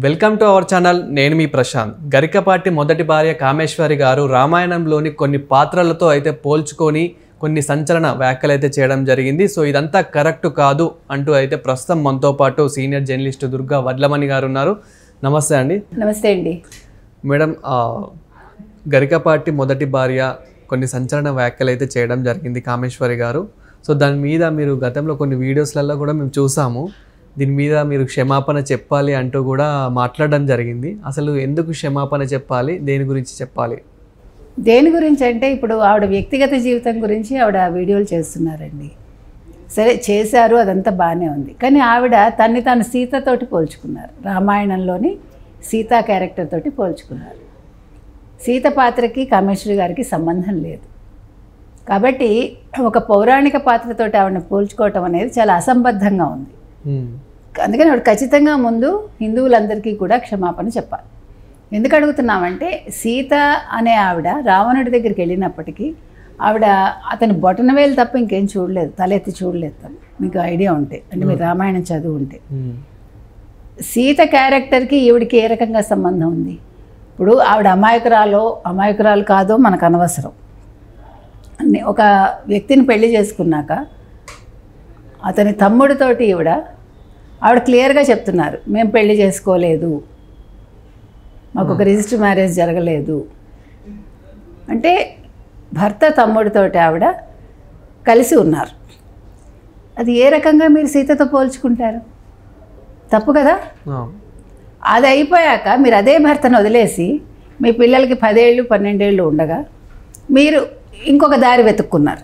Welcome to our channel. నేను మీ ప్రశాంత్. గరికపాటి మొదటి భార్య కామేశ్వరి గారు రామాయణంలోని కొన్ని పాత్రలతో అయితే పోల్చుకొని కొన్ని సంచలన వ్యాఖ్యలు అయితే చేయడం జరిగింది. సో ఇదంతా కరెక్ట్ కాదు అంటూ అయితే ప్రస్తుతం మనతో పాటు సీనియర్ జర్నలిస్ట్ దుర్గా వడ్లమణి గారు ఉన్నారు. నమస్తే అండి. నమస్తే అండి. మేడం, గరికపాటి మొదటి భార్య కొన్ని సంచలన వ్యాఖ్యలు అయితే చేయడం జరిగింది కామేశ్వరి గారు. సో దాని మీద మీరు గతంలో కొన్ని వీడియోస్లలో కూడా మేము చూసాము. దీని మీద మీరు క్షమాపణ చెప్పాలి అంటూ కూడా మాట్లాడడం జరిగింది. అసలు ఎందుకు క్షమాపణ చెప్పాలి, దేని గురించి చెప్పాలి? దేని గురించి అంటే ఇప్పుడు ఆవిడ వ్యక్తిగత జీవితం గురించి ఆవిడ వీడియోలు చేస్తున్నారండి. సరే చేశారు, అదంతా బాగానే ఉంది. కానీ ఆవిడ తాను సీతతోటి పోల్చుకున్నారు. రామాయణంలోని సీతా క్యారెక్టర్ తోటి పోల్చుకున్నారు. సీత పాత్రకి కామేశ్వరి గారికి సంబంధం లేదు. కాబట్టి ఒక పౌరాణిక పాత్రతోటి ఆవిడని పోల్చుకోవటం అనేది చాలా అసంబద్ధంగా ఉంది. అందుకని ఆవిడ ఖచ్చితంగా ముందు హిందువులందరికీ కూడా క్షమాపణ చెప్పాలి. ఎందుకు అడుగుతున్నామంటే, సీత అనే ఆవిడ రావణుడి దగ్గరికి వెళ్ళినప్పటికీ ఆవిడ అతని బొటనవేలు తప్ప ఇంకేం చూడలేదు, తలెత్తి చూడలేదు. తను మీకు ఐడియా ఉంటే, అంటే మీరు రామాయణం చదువు ఉంటే, సీత క్యారెక్టర్కి ఈవిడికి ఏ రకంగా సంబంధం ఉంది? ఇప్పుడు ఆవిడ అమాయకురాలు కాదో మనకు అనవసరం. ఒక వ్యక్తిని పెళ్లి చేసుకున్నాక అతని తమ్ముడితోటి ఆవిడ క్లియర్గా చెప్తున్నారు, మేము పెళ్లి చేసుకోలేదు, మాకు ఒక రిజిస్టర్ మ్యారేజ్ జరగలేదు అంటే భర్త తమ్ముడితోటి ఆవిడ కలిసి ఉన్నారు. అది ఏ రకంగా మీరు సీతతో పోల్చుకుంటారు? తప్పు కదా. అది అయిపోయాక మీరు అదే భర్తను వదిలేసి మీ పిల్లలకి 10 ఏళ్ళు 12 ఏళ్ళు ఉండగా మీరు ఇంకొక దారి వెతుక్కున్నారు.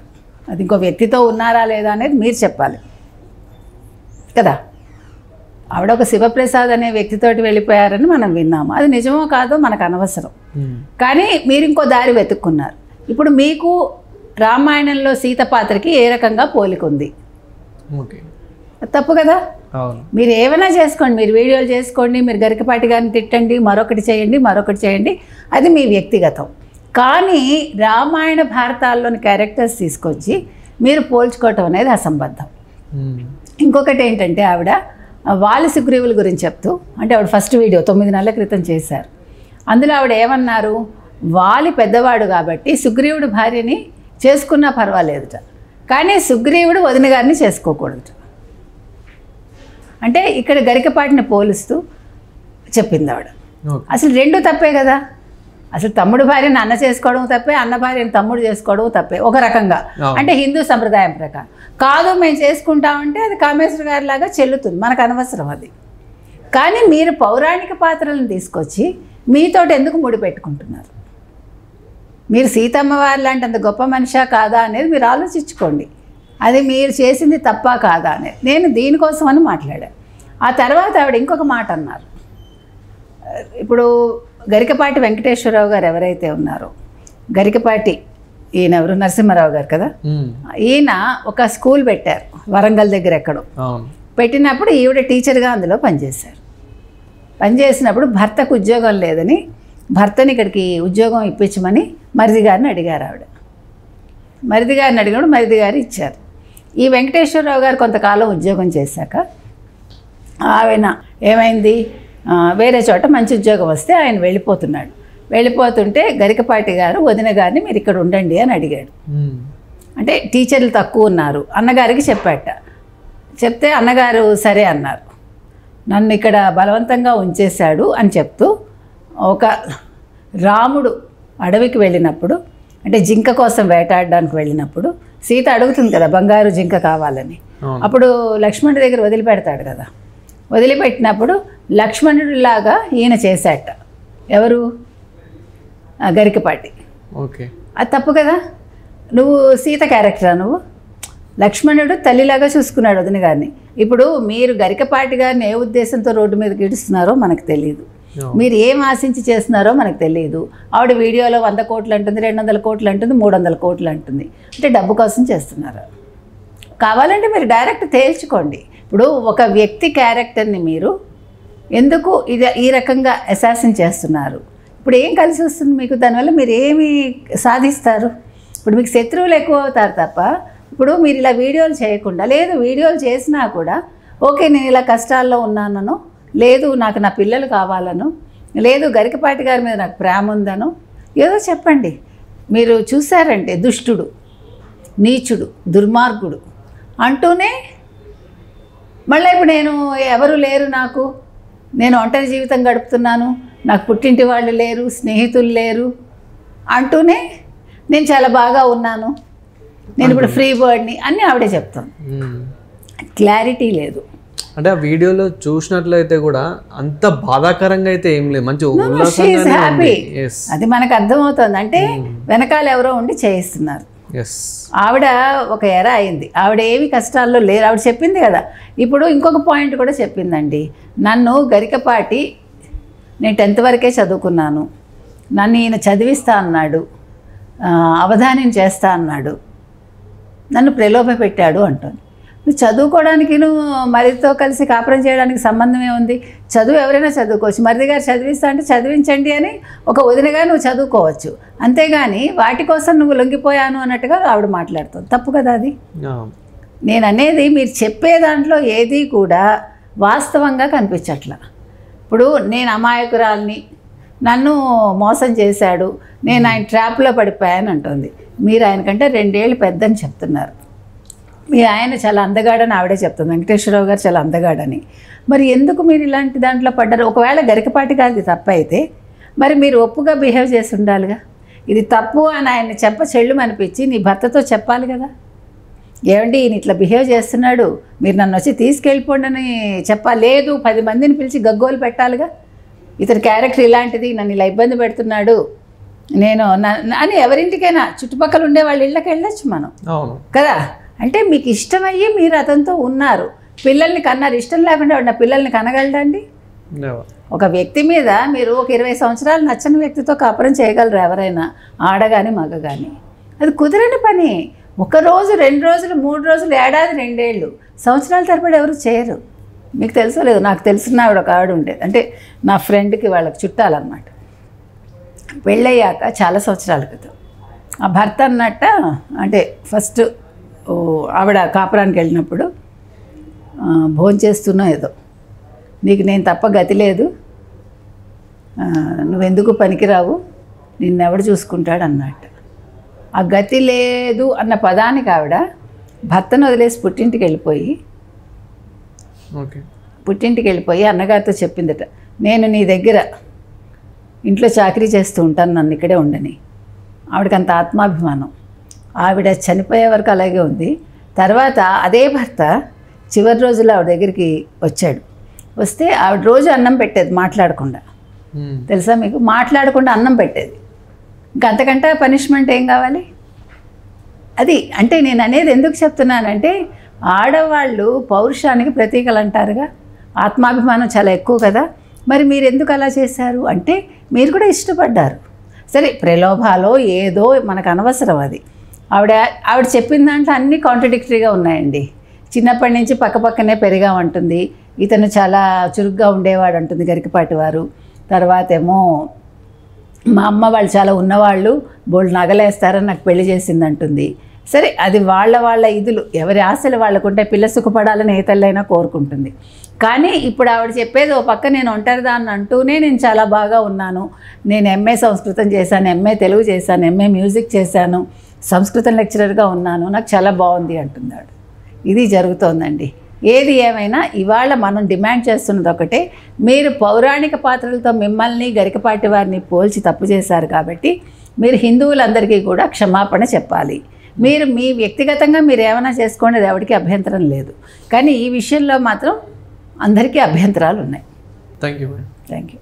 అది ఇంకో వ్యక్తితో ఉన్నారా లేదా అనేది మీరు చెప్పాలి కదా. ఆవిడ ఒక శివప్రసాద్ అనే వ్యక్తితోటి వెళ్ళిపోయారని మనం విన్నాము. అది నిజమో కాదో మనకు అనవసరం. కానీ మీరు ఇంకో దారి వెతుక్కున్నారు. ఇప్పుడు మీకు రామాయణంలో సీత పాత్రకి ఏ రకంగా పోలికుంది? తప్పు కదా. మీరు ఏమైనా చేసుకోండి, మీరు వీడియోలు చేసుకోండి, మీరు గరికపాటి గారిని తిట్టండి, మరొకటి చేయండి, అది మీ వ్యక్తిగతం. కానీ రామాయణ భారతాల్లోని క్యారెక్టర్స్ తీసుకొచ్చి మీరు పోల్చుకోవటం అనేది అసంబద్ధం. ఇంకొకటి ఏంటంటే, ఆవిడ వాలి సుగ్రీవుల గురించి చెప్తూ, అంటే ఆవిడ ఫస్ట్ వీడియో 9 నెలల క్రితం చేశారు. అందులో ఆవిడ ఏమన్నారు, వాలి పెద్దవాడు కాబట్టి సుగ్రీవుడు భార్యని చేసుకున్నా పర్వాలేదుట, కానీ సుగ్రీవుడు వదిన గారిని చేసుకోకూడదు. అంటే ఇక్కడ గరికపాటిని పోలుస్తూ చెప్పింది ఆవిడ. అసలు రెండు తప్పే కదా. అసలు తమ్ముడు భార్యని అన్న చేసుకోవడం తప్పే, అన్న భార్యని తమ్ముడు చేసుకోవడం తప్పే ఒక రకంగా. అంటే హిందూ సంప్రదాయం ప్రకారం కాదు, మేము చేసుకుంటామంటే అది కామేశ్వర గారి లాగా చెల్లుతుంది, మనకు అనవసరం అది. కానీ మీరు పౌరాణిక పాత్రలను తీసుకొచ్చి మీతోటి ఎందుకు ముడిపెట్టుకుంటున్నారు? మీరు సీతమ్మ వారి లాంటి అంత గొప్ప మనిషా కాదా అనేది మీరు ఆలోచించుకోండి. అది మీరు చేసింది తప్పా కాదా అనేది. నేను దీనికోసం అని మాట్లాడాను. ఆ తర్వాత ఆవిడ ఇంకొక మాట అన్నారు. ఇప్పుడు గరికపాటి వెంకటేశ్వరరావు గారు ఎవరైతే ఉన్నారో, గరికపాటి ఈయన ఎవరు, నరసింహారావు గారు కదా, ఈయన ఒక స్కూల్ పెట్టారు వరంగల్ దగ్గర ఎక్కడో. పెట్టినప్పుడు ఈవిడ టీచర్గా అందులో పనిచేసినప్పుడు భర్తకు ఉద్యోగం లేదని భర్తని ఇక్కడికి ఉద్యోగం ఇప్పించమని మరిది గారిని అడిగారు. ఆవిడ మరిది గారిని అడిగినప్పుడు మరిది గారు ఇచ్చారు. ఈ వెంకటేశ్వరరావు గారు కొంతకాలం ఉద్యోగం చేశాక ఆయన ఏమైంది, వేరే చోట మంచి ఉద్యోగం వస్తే ఆయన వెళ్ళిపోతుంటే గరికపాటి గారు వదిన గారిని మీరు ఇక్కడ ఉండండి అని అడిగాడు. అంటే టీచర్లు తక్కువ ఉన్నారు, అన్నగారికి చెప్తే అన్నగారు సరే అన్నారు. నన్ను ఇక్కడ బలవంతంగా ఉంచేశాడు అని చెప్తూ, ఒక రాముడు అడవికి వెళ్ళినప్పుడు, అంటే జింక కోసం వేటాడడానికి వెళ్ళినప్పుడు సీత అడుగుతుంది కదా బంగారు జింక కావాలని. అప్పుడు లక్ష్మణుడి దగ్గర వదిలిపెడతాడు కదా. వదిలిపెట్టినప్పుడు లక్ష్మణుడిలాగా ఈయన చేశాట. ఎవరు? గరికపాటి. అది తప్పు కదా. నువ్వు సీత క్యారెక్టరా? నువ్వు లక్ష్మణుడు తల్లిలాగా చూసుకున్నాడు వదిన గారిని. ఇప్పుడు మీరు గరికపాటి గారిని ఏ ఉద్దేశంతో రోడ్డు మీదకి ఇడుస్తున్నారో మనకు తెలియదు, మీరు ఏం ఆశించి చేస్తున్నారో మనకు తెలియదు. ఆవిడ వీడియోలో 100 కోట్లు అంటుంది, 200 కోట్లు అంటుంది, 300 కోట్లు అంటుంది. అంటే డబ్బు కోసం చేస్తున్నారు. కావాలంటే మీరు డైరెక్ట్ తేల్చుకోండి. ఇప్పుడు ఒక వ్యక్తి క్యారెక్టర్ని మీరు ఎందుకు ఈ రకంగా అసాసిన్ చేస్తున్నారు? ఇప్పుడు ఏం కలిసి వస్తుంది మీకు? దానివల్ల మీరు ఏమి సాధిస్తారు? ఇప్పుడు మీకు శత్రువులు ఎక్కువ అవుతారు తప్ప, ఇప్పుడు మీరు ఇలా వీడియోలు చేయకుండా, లేదు వీడియోలు చేసినా కూడా ఓకే నేను ఇలా కష్టాల్లో ఉన్నానో లేదు నాకు నా పిల్లలు కావాలను, లేదు గరికపాటి గారి మీద నాకు ప్రేమ ఉందను, ఏదో చెప్పండి. మీరు చూశారంటే దుష్టుడు, నీచుడు, దుర్మార్గుడు అంటూనే మళ్ళీ ఇప్పుడు నేను ఎవరు లేరు, నేను ఒంటరి జీవితం గడుపుతున్నాను, నాకు పుట్టింటి వాళ్ళు లేరు, స్నేహితులు లేరు అంటూనే నేను చాలా బాగా ఉన్నాను, నేను ఇప్పుడు ఫ్రీ బర్డ్ని అన్నీ ఆవిడే చెప్తాను. క్లారిటీ లేదు. అంటే ఆ వీడియోలో చూసినట్లయితే కూడా అంత బాధాకరంగా అయితే ఏం లేదు, మంచి హ్యాపీ, అది మనకు అర్థమవుతుంది. అంటే వెనకాల ఎవరో ఉండి చేయిస్తున్నారు. ఆవిడ ఒక ఎర అయింది, ఆవిడ ఏమి కష్టాల్లో లేరు. ఆవిడ చెప్పింది కదా. ఇప్పుడు ఇంకొక పాయింట్ కూడా చెప్పిందండి, నన్ను గరికపాటి నేను 10th వరకే చదువుకున్నాను, నన్ను ఈయన చదివిస్తా అన్నాడు, అవధానం చేస్తా అన్నాడు, నన్ను ప్రలోభ పెట్టాడు అంటుంది. నువ్వు చదువుకోవడానికి మరిదితో కలిసి కాపురం చేయడానికి సంబంధం ఏముంది? చదువు ఎవరైనా చదువుకోవచ్చు. మరిది గారు చదివిస్తా అంటే చదివించండి అని ఒక వదినగా నువ్వు చదువుకోవచ్చు. అంతేగాని వాటి కోసం నువ్వు లొంగిపోయాను అన్నట్టుగా ఆవిడ మాట్లాడుతుంది. తప్పు కదా అది. నేను అనేది మీరు చెప్పే దాంట్లో ఏది కూడా వాస్తవంగా కనిపించట్లా. ఇప్పుడు నేను అమాయకురాల్ని, నన్ను మోసం చేశాడు, నేను ఆయన ట్రాప్లో పడిపోయాను అంటుంది. మీరు ఆయనకంటే 2 ఏళ్ళు పెద్దని చెప్తున్నారు. మీ ఆయన చాలా అందగాడని ఆవిడే చెప్తుంది, వెంకటేశ్వరరావు గారు చాలా అందగాడని. మరి ఎందుకు మీరు ఇలాంటి దాంట్లో పడ్డారు? ఒకవేళ గరికపాటి గారిది తప్పు అయితే మరి మీరు ఒప్పుగా బిహేవ్ చేసి ఉండాలిగా. ఇది తప్పు అని ఆయన్ని చెల్లు అనిపించి నీ భర్తతో చెప్పాలి కదా. ఏమండి ఈయన ఇట్లా బిహేవ్ చేస్తున్నాడు, మీరు నన్ను వచ్చి తీసుకెళ్ళిపోండి అని చెప్పాలి. లేదు 10 మందిని పిలిచి గగ్గోలు పెట్టాలిగా. ఇతని క్యారెక్టర్ ఇలాంటిది, నన్ను ఇలా ఇబ్బంది పెడుతున్నాడు నేను అని ఎవరింటికైనా చుట్టుపక్కల ఉండే వాళ్ళ ఇళ్ళకి వెళ్ళొచ్చు మనం కదా. అంటే మీకు ఇష్టమయ్యి మీరు అతనితో ఉన్నారు, పిల్లల్ని కన్నారు. ఇష్టం లేకుండా నా పిల్లల్ని కనగలడండి? ఒక వ్యక్తి మీద మీరు ఒక 20 సంవత్సరాలు నచ్చని వ్యక్తితో కాపురం చేయగలరు ఎవరైనా, ఆడగాని మగ కానీ. అది కుదరని పని. 1 రోజు 2 రోజులు 3 రోజులు, ఏడాది 2 ఏళ్ళు, సంవత్సరాల తరబడి ఎవరు చేయరు. మీకు తెలుసో లేదు, నాకు తెలిసిన ఒక ఆవిడ ఉండేది, అంటే నా ఫ్రెండ్కి వాళ్ళకి చుట్టాలన్నమాట. పెళ్ళయ్యాక చాలా సంవత్సరాల క్రితం ఆ భర్త అన్నట్ట, అంటే ఫస్ట్ ఆవిడ కాపురానికి వెళ్ళినప్పుడు భోంచేస్తున్నా ఏదో, నీకు నేను తప్ప గతి లేదు, నువ్వెందుకు పనికిరావు, నిన్నెవడు చూసుకుంటాడు అన్నట్టు. ఆ గతి లేదు అన్న పదానికి ఆవిడ భర్తను వదిలేసి పుట్టింటికి వెళ్ళిపోయి అన్నగారితో చెప్పిందట, నేను నీ దగ్గర ఇంట్లో చాకరీ చేస్తూ ఉంటాను, నన్ను ఇక్కడే ఉండని. ఆవిడకి అంత ఆత్మాభిమానం. ఆవిడ చనిపోయే వరకు అలాగే ఉంది. తర్వాత అదే భర్త చివరి రోజుల్లో ఆవిడ దగ్గరికి వచ్చాడు. వస్తే ఆవిడ రోజు అన్నం పెట్టేది మాట్లాడకుండా. తెలుసా మీకు? మాట్లాడకుండా అన్నం పెట్టేది. ఇంకా అంతకంటే పనిష్మెంట్ ఏం కావాలి? అది అంటే నేను అనేది ఎందుకు చెప్తున్నానంటే, ఆడవాళ్ళు పౌరుషానికి ప్రతీకలు అంటారుగా, ఆత్మాభిమానం చాలా ఎక్కువ కదా. మరి మీరు ఎందుకు అలా చేశారు అంటే మీరు కూడా ఇష్టపడ్డారు. సరే ప్రలోభాలో ఏదో మనకు అనవసరం అది. ఆవిడ చెప్పిన దాంట్లో అన్నీ కాంట్రడిక్టరీగా ఉన్నాయండి. చిన్నప్పటి నుంచి పక్కపక్కనే పెరిగామంటుంది, ఇతను చాలా చురుగ్గా ఉండేవాడు అంటుంది గరికపాటి వారు. తర్వాత ఏమో మా అమ్మ వాళ్ళు చాలా ఉన్నవాళ్ళు, బోల్డ్ నగలేస్తారని నాకు పెళ్లి చేసింది అంటుంది. సరే అది వాళ్ళ ఇదులు, ఎవరి ఆశలు వాళ్ళకుంటే, పిల్ల సుఖపడాలని ఏ తల్లైనా కోరుకుంటుంది. కానీ ఇప్పుడు ఆవిడ చెప్పేది ఓ పక్క నేను ఒంటరిదాన్ని అంటూనే నేను చాలా బాగా ఉన్నాను, నేను ఎంఏ సంస్కృతం చేశాను, ఎంఏ తెలుగు చేశాను, ఎంఏ మ్యూజిక్ చేశాను, సంస్కృతం లెక్చరర్గా ఉన్నాను, నాకు చాలా బాగుంది అంటున్నాడు. ఇది జరుగుతోందండి. ఏది ఏమైనా ఇవాళ మనం డిమాండ్ చేస్తున్నది ఒకటే, మీరు పౌరాణిక పాత్రలతో మిమ్మల్ని గరికపాటి వారిని పోల్చి తప్పు చేశారు కాబట్టి మీరు హిందువులందరికీ కూడా క్షమాపణ చెప్పాలి. మీరు మీ వ్యక్తిగతంగా మీరు ఏమైనా చేసుకోండి, అది ఎవరికి అభ్యంతరం లేదు. కానీ ఈ విషయంలో మాత్రం అందరికీ అభ్యంతరాలు ఉన్నాయి. Thank you. Thank you.